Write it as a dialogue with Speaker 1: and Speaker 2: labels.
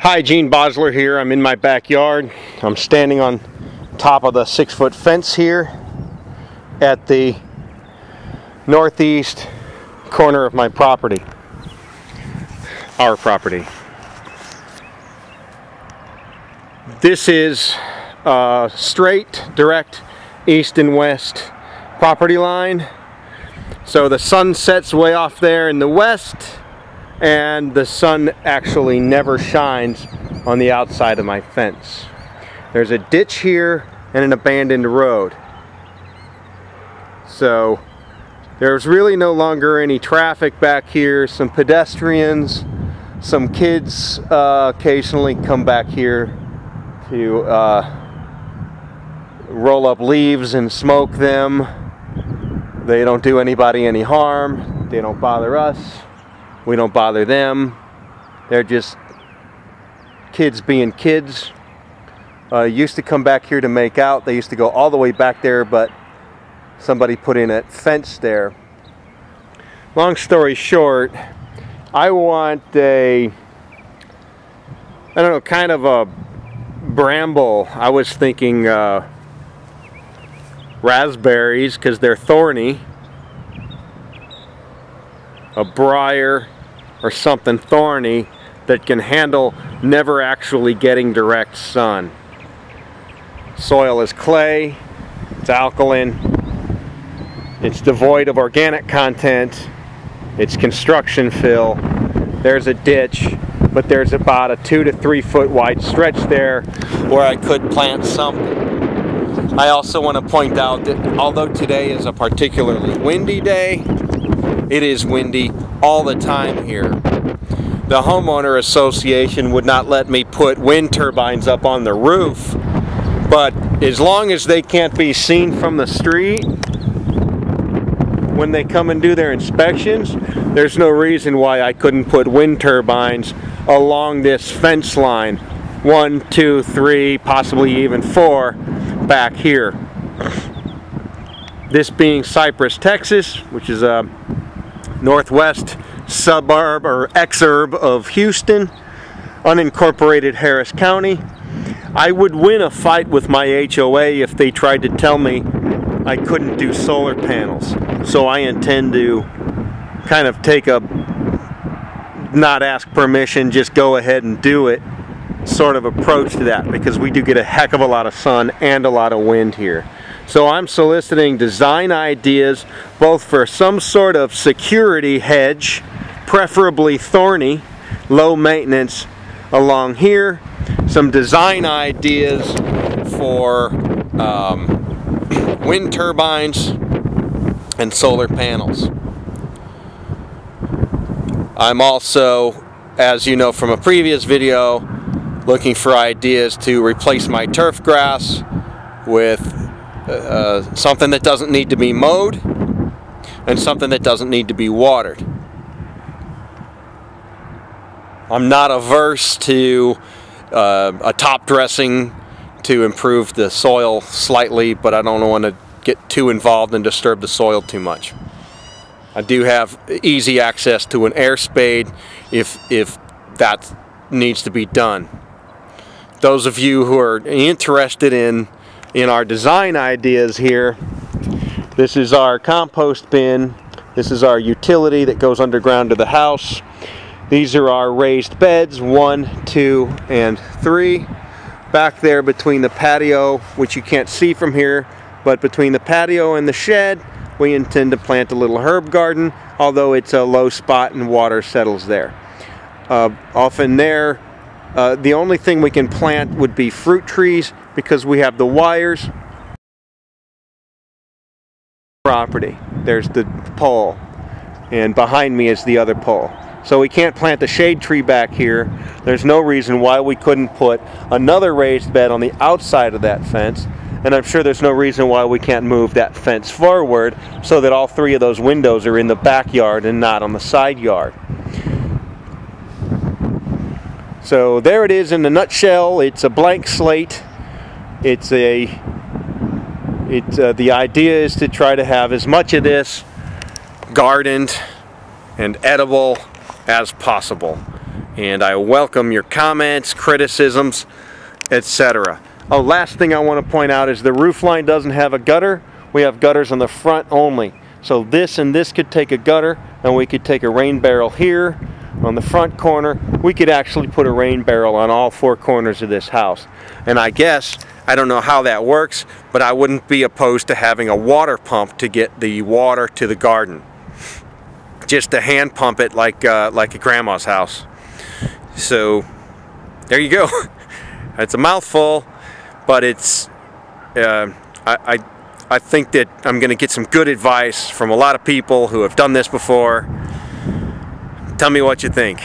Speaker 1: Hi, Gene Basler here. I'm in my backyard. I'm standing on top of the 6-foot fence here at the northeast corner of my property. Our property. This is a straight, direct east and west property line. So the sun sets way off there in the west, and the sun actually never shines on the outside of my fence. There's a ditch here and an abandoned road. So there's really no longer any traffic back here. Some pedestrians, some kids occasionally come back here to roll up leaves and smoke them. They don't do anybody any harm. They don't bother us. We don't bother them. They're just kids being kids. Used to come back here to make out. They used to go all the way back there, but somebody put in a fence there. Long story short, I want a, I don't know, kind of a bramble. I was thinking raspberries because they're thorny. A briar or something thorny that can handle never actually getting direct sun. Soil is clay, it's alkaline, it's devoid of organic content, it's construction fill. There's a ditch, but there's about a 2 to 3 foot wide stretch there where I could plant something. I also want to point out that although today is a particularly windy day, it is windy all the time here. The homeowner association would not let me put wind turbines up on the roof, but as long as they can't be seen from the street when they come and do their inspections, there's no reason why I couldn't put wind turbines along this fence line. 1, 2, 3, possibly even 4 back here. This being Cypress, Texas, which is a northwest suburb or exurb of Houston, unincorporated Harris County. I would win a fight with my HOA if they tried to tell me I couldn't do solar panels. So I intend to kind of take a not ask permission, just go ahead and do it sort of approach to that, because we do get a heck of a lot of sun and a lot of wind here. So I'm soliciting design ideas both for some sort of security hedge, preferably thorny, low maintenance along here, some design ideas for wind turbines and solar panels. I'm also, as you know from a previous video, looking for ideas to replace my turf grass with something that doesn't need to be mowed and something that doesn't need to be watered. I'm not averse to a top dressing to improve the soil slightly, but I don't want to get too involved and disturb the soil too much. I do have easy access to an air spade if that needs to be done. Those of you who are interested in our design ideas here, this is our compost bin, this is our utility that goes underground to the house. These are our raised beds, 1, 2, and 3. Back there between the patio, which you can't see from here, but between the patio and the shed, we intend to plant a little herb garden, although it's a low spot and water settles there. Often there, the only thing we can plant would be fruit trees because we have the wires. Property. There's the pole, and behind me is the other pole. So we can't plant a shade tree back here. There's no reason why we couldn't put another raised bed on the outside of that fence, and I'm sure there's no reason why we can't move that fence forward so that all 3 of those windows are in the backyard and not on the side yard. So there it is in a nutshell. It's a blank slate. The idea is to try to have as much of this gardened and edible as possible. And I welcome your comments, criticisms, etc. Oh, last thing I want to point out is the roof line doesn't have a gutter. We have gutters on the front only. So this and this could take a gutter, and we could take a rain barrel here on the front corner. We could actually put a rain barrel on all 4 corners of this house. And I guess, I don't know how that works, but I wouldn't be opposed to having a water pump to get the water to the garden. Just to hand pump it like a grandma's house. So there you go. It's a mouthful, but it's I think that I'm going to get some good advice from a lot of people who have done this before. Tell me what you think.